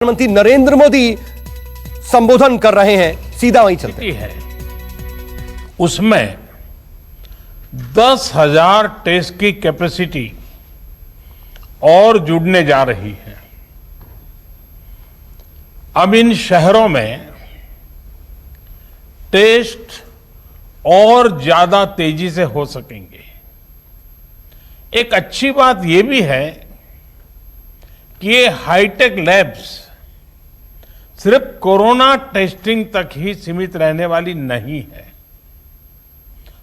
प्रधानमंत्री नरेंद्र मोदी संबोधन कर रहे हैं, सीधा वहीं चलते है। उसमें 10,000 टेस्ट की कैपेसिटी और जुड़ने जा रही है। अब इन शहरों में टेस्ट और ज्यादा तेजी से हो सकेंगे। एक अच्छी बात यह भी है कि ये हाईटेक लैब्स सिर्फ कोरोना टेस्टिंग तक ही सीमित रहने वाली नहीं है,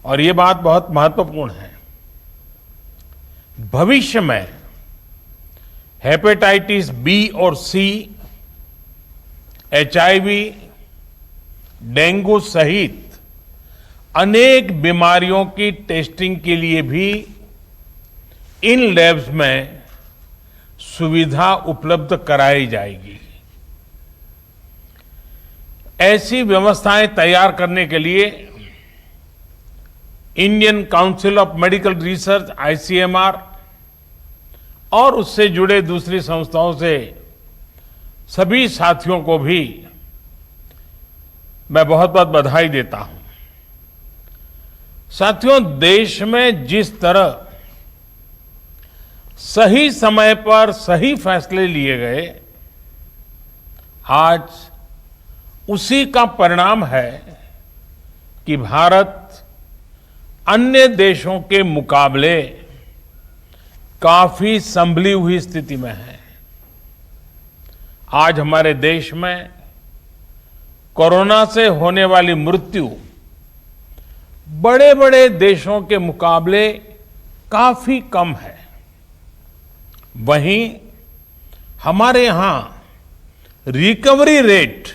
और ये बात बहुत महत्वपूर्ण है। भविष्य में हेपेटाइटिस बी और सी, एचआईवी, डेंगू सहित अनेक बीमारियों की टेस्टिंग के लिए भी इन लैब्स में सुविधा उपलब्ध कराई जाएगी। ऐसी व्यवस्थाएं तैयार करने के लिए Indian council of medical research ICMR और उससे जुड़े दूसरी संस्थाओं से सभी साथियों को भी मैं बहुत बहुत बधाई देता हूं। साथियों, देश में जिस तरह सही समय पर सही फैसले लिए गए, आज उसी का परिणाम है कि भारत अन्य देशों के मुकाबले काफी संभली हुई स्थिति में है। आज हमारे देश में कोरोना से होने वाली मृत्यु बड़े बड़े देशों के मुकाबले काफी कम है। वहीं हमारे यहां रिकवरी रेट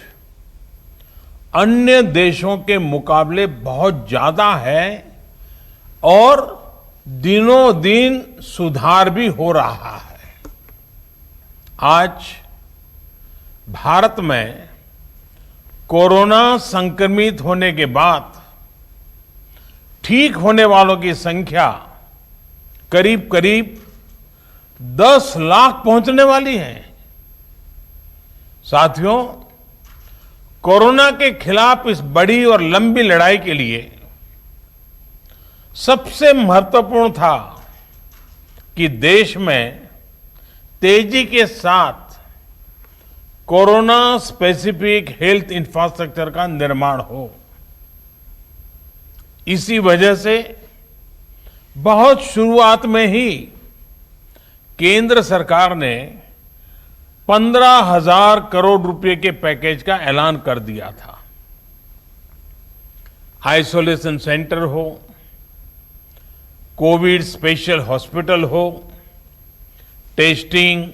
अन्य देशों के मुकाबले बहुत ज्यादा है और दिनों दिन सुधार भी हो रहा है। आज भारत में कोरोना संक्रमित होने के बाद ठीक होने वालों की संख्या करीब करीब 10 लाख पहुंचने वाली है। साथियों, कोरोना के खिलाफ इस बड़ी और लंबी लड़ाई के लिए सबसे महत्वपूर्ण था कि देश में तेजी के साथ कोरोना स्पेसिफिक हेल्थ इंफ्रास्ट्रक्चर का निर्माण हो। इसी वजह से बहुत शुरुआत में ही केंद्र सरकार ने 15,000 करोड़ रुपए के पैकेज का ऐलान कर दिया था। आइसोलेशन सेंटर हो, कोविड स्पेशल हॉस्पिटल हो, टेस्टिंग,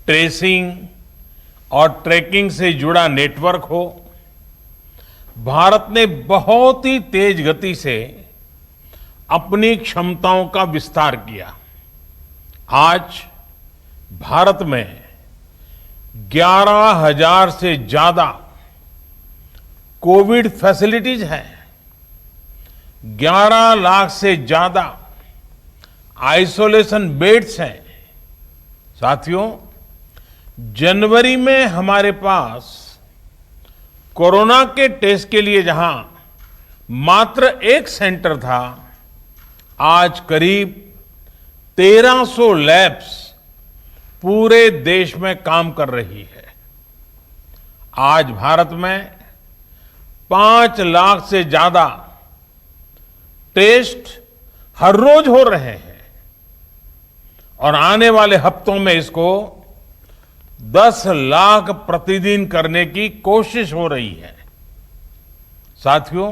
ट्रेसिंग और ट्रैकिंग से जुड़ा नेटवर्क हो, भारत ने बहुत ही तेज गति से अपनी क्षमताओं का विस्तार किया। आज भारत में 11,000 से ज्यादा कोविड फैसिलिटीज हैं, 11 लाख से ज्यादा आइसोलेशन बेड्स हैं। साथियों, जनवरी में हमारे पास कोरोना के टेस्ट के लिए जहां मात्र एक सेंटर था, आज करीब 1300 लैब्स पूरे देश में काम कर रही है। आज भारत में 5 लाख से ज्यादा टेस्ट हर रोज हो रहे हैं और आने वाले हफ्तों में इसको 10 लाख प्रतिदिन करने की कोशिश हो रही है। साथियों,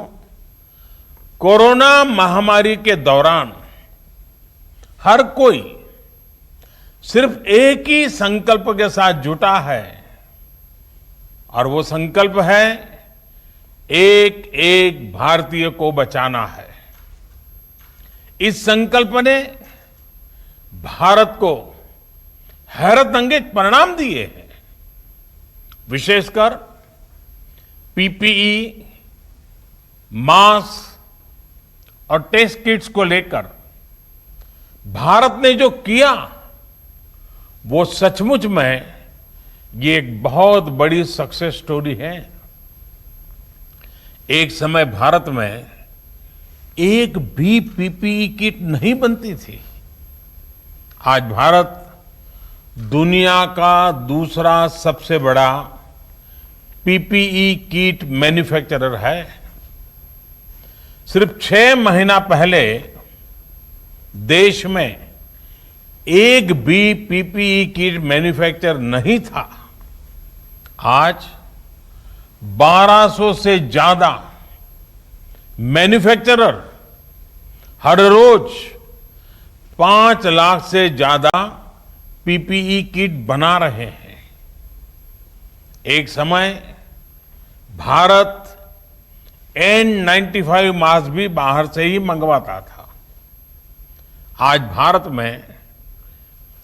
कोरोना महामारी के दौरान हर कोई सिर्फ एक ही संकल्प के साथ जुटा है, और वो संकल्प है एक एक भारतीय को बचाना है। इस संकल्प ने भारत को हैरतअंगेज परिणाम दिए हैं। विशेषकर पीपीई, मास्क और टेस्ट किट्स को लेकर भारत ने जो किया वो सचमुच में ये एक बहुत बड़ी सक्सेस स्टोरी है। एक समय भारत में एक भी पीपीई किट नहीं बनती थी। आज भारत दुनिया का दूसरा सबसे बड़ा पीपीई किट मैन्युफैक्चरर है। सिर्फ 6 महीना पहले देश में एक भी पीपीई किट मैन्युफैक्चर नहीं था। आज 1200 से ज्यादा मैन्युफैक्चरर हर रोज 5 लाख से ज्यादा पीपीई किट बना रहे हैं। एक समय भारत N95 मास्क भी बाहर से ही मंगवाता था। आज भारत में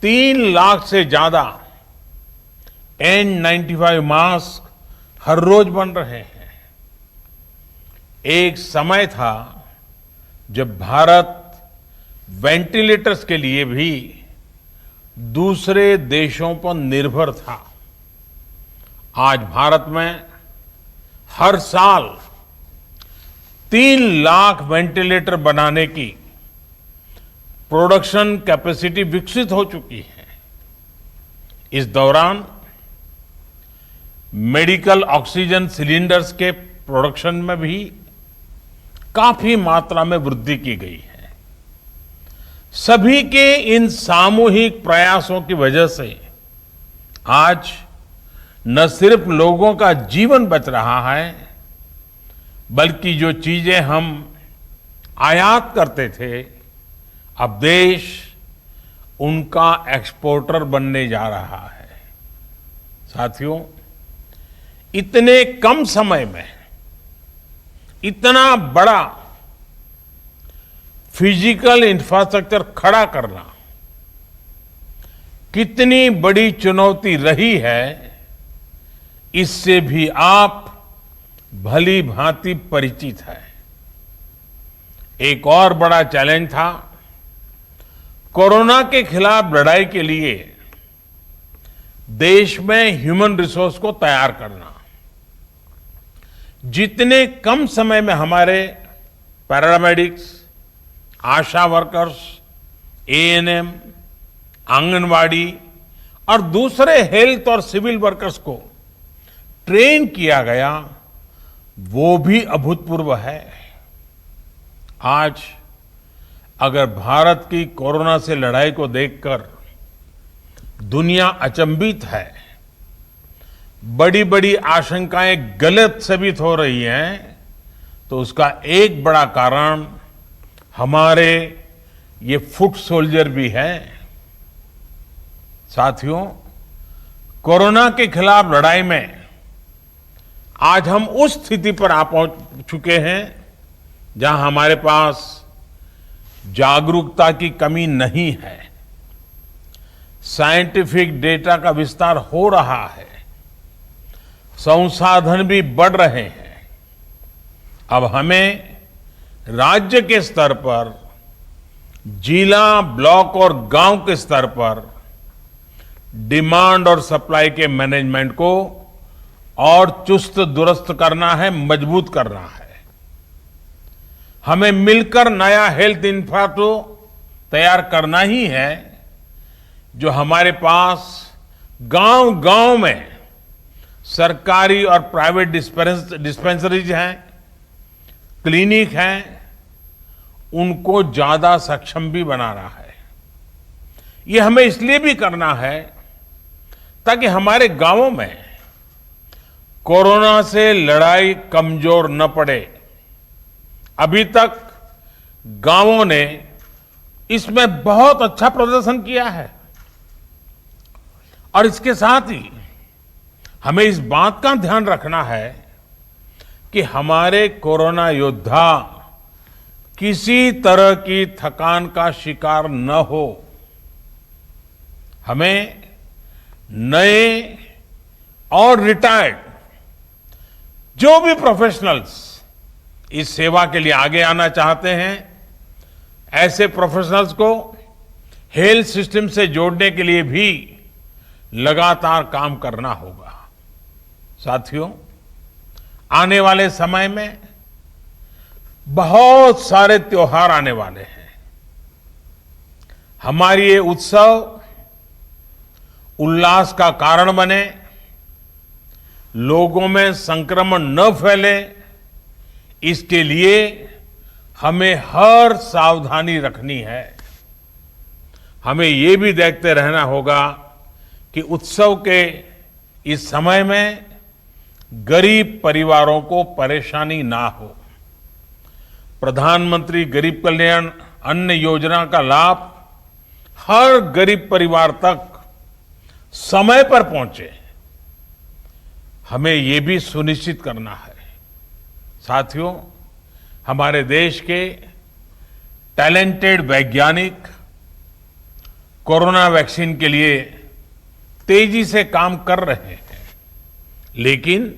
3 लाख से ज्यादा N95 मास्क हर रोज बन रहे हैं। एक समय था जब भारत वेंटिलेटर्स के लिए भी दूसरे देशों पर निर्भर था। आज भारत में हर साल 3 लाख वेंटिलेटर बनाने की प्रोडक्शन कैपेसिटी विकसित हो चुकी है। इस दौरान मेडिकल ऑक्सीजन सिलेंडर्स के प्रोडक्शन में भी काफी मात्रा में वृद्धि की गई है। सभी के इन सामूहिक प्रयासों की वजह से आज न सिर्फ लोगों का जीवन बच रहा है, बल्कि जो चीजें हम आयात करते थे, अब देश उनका एक्सपोर्टर बनने जा रहा है। साथियों, इतने कम समय में इतना बड़ा फिजिकल इंफ्रास्ट्रक्चर खड़ा करना कितनी बड़ी चुनौती रही है, इससे भी आप भली भांति परिचित है। एक और बड़ा चैलेंज था कोरोना के खिलाफ लड़ाई के लिए देश में ह्यूमन रिसोर्स को तैयार करना। जितने कम समय में हमारे पैरामेडिक्स, आशा वर्कर्स, एएनएम, आंगनवाड़ी और दूसरे हेल्थ और सिविल वर्कर्स को ट्रेन किया गया, वो भी अभूतपूर्व है। आज अगर भारत की कोरोना से लड़ाई को देखकर दुनिया अचंभित है, बड़ी बड़ी आशंकाएं गलत साबित हो रही हैं, तो उसका एक बड़ा कारण हमारे ये फुट सोल्जर भी हैं। साथियों, कोरोना के खिलाफ लड़ाई में आज हम उस स्थिति पर आ पहुंच चुके हैं जहां हमारे पास जागरूकता की कमी नहीं है। साइंटिफिक डेटा का विस्तार हो रहा है, संसाधन भी बढ़ रहे हैं। अब हमें राज्य के स्तर पर, जिला, ब्लॉक और गांव के स्तर पर डिमांड और सप्लाई के मैनेजमेंट को और चुस्त दुरुस्त करना है, मजबूत करना है। हमें मिलकर नया हेल्थ इंफ्रास्ट्रक्चर तैयार करना ही है, जो हमारे पास गांव-गांव में सरकारी और प्राइवेट डिस्पेंसरीज हैं, क्लिनिक हैं, उनको ज्यादा सक्षम भी बनाना है। ये हमें इसलिए भी करना है ताकि हमारे गांवों में कोरोना से लड़ाई कमजोर न पड़े। अभी तक गांवों ने इसमें बहुत अच्छा प्रदर्शन किया है और इसके साथ ही हमें इस बात का ध्यान रखना है कि हमारे कोरोना योद्धा किसी तरह की थकान का शिकार न हो। हमें नए और रिटायर्ड जो भी प्रोफेशनल्स इस सेवा के लिए आगे आना चाहते हैं, ऐसे प्रोफेशनल्स को हेल्थ सिस्टम से जोड़ने के लिए भी लगातार काम करना होगा। साथियों, आने वाले समय में बहुत सारे त्योहार आने वाले हैं। हमारी ये उत्सव उल्लास का कारण बने, लोगों में संक्रमण न फैले, इसके लिए हमें हर सावधानी रखनी है। हमें ये भी देखते रहना होगा कि उत्सव के इस समय में गरीब परिवारों को परेशानी ना हो। प्रधानमंत्री गरीब कल्याण अन्न योजना का लाभ हर गरीब परिवार तक समय पर पहुंचे, हमें यह भी सुनिश्चित करना है। साथियों, हमारे देश के टैलेंटेड वैज्ञानिक कोरोना वैक्सीन के लिए तेजी से काम कर रहे हैं, लेकिन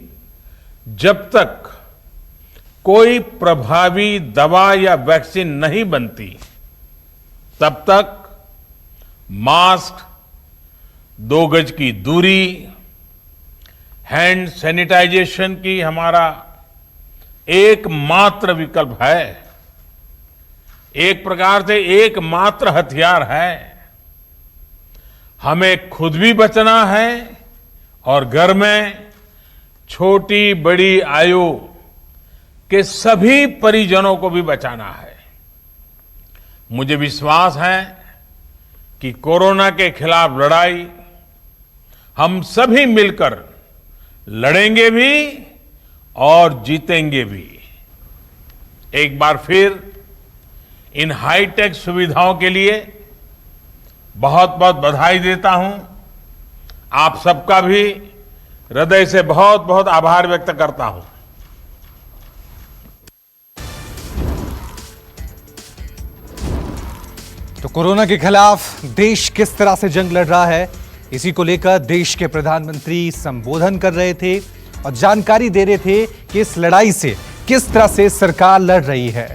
जब तक कोई प्रभावी दवा या वैक्सीन नहीं बनती, तब तक मास्क, 2 गज की दूरी, हैंड सैनिटाइजेशन की हमारा एकमात्र विकल्प है, एक प्रकार से एकमात्र हथियार है। हमें खुद भी बचना है और घर में छोटी बड़ी आयु के सभी परिजनों को भी बचाना है। मुझे विश्वास है कि कोरोना के खिलाफ लड़ाई हम सभी मिलकर लड़ेंगे भी और जीतेंगे भी। एक बार फिर इन हाईटेक सुविधाओं के लिए बहुत बहुत बधाई देता हूं। आप सबका भी हृदय से बहुत बहुत आभार व्यक्त करता हूं। तो कोरोना के खिलाफ देश किस तरह से जंग लड़ रहा है, इसी को लेकर देश के प्रधानमंत्री संबोधन कर रहे थे और जानकारी दे रहे थे कि इस लड़ाई से किस तरह से सरकार लड़ रही है।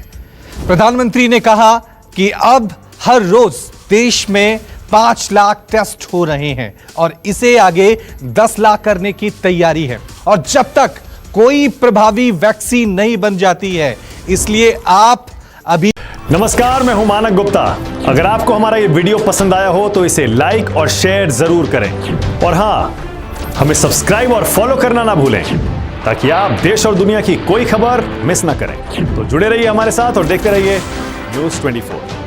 प्रधानमंत्री ने कहा कि अब हर रोज देश में 5 लाख टेस्ट हो रहे हैं और इसे आगे 10 लाख करने की तैयारी है, और जब तक कोई प्रभावी वैक्सीन नहीं बन जाती है, इसलिए आप अभी। नमस्कार, मैं हूं मानक गुप्ता। अगर आपको हमारा ये वीडियो पसंद आया हो तो इसे लाइक और शेयर जरूर करें, और हां, हमें सब्सक्राइब और फॉलो करना ना भूलें ताकि आप देश और दुनिया की कोई खबर मिस ना करें। तो जुड़े रहिए हमारे साथ और देखते रहिए न्यूज़ 24।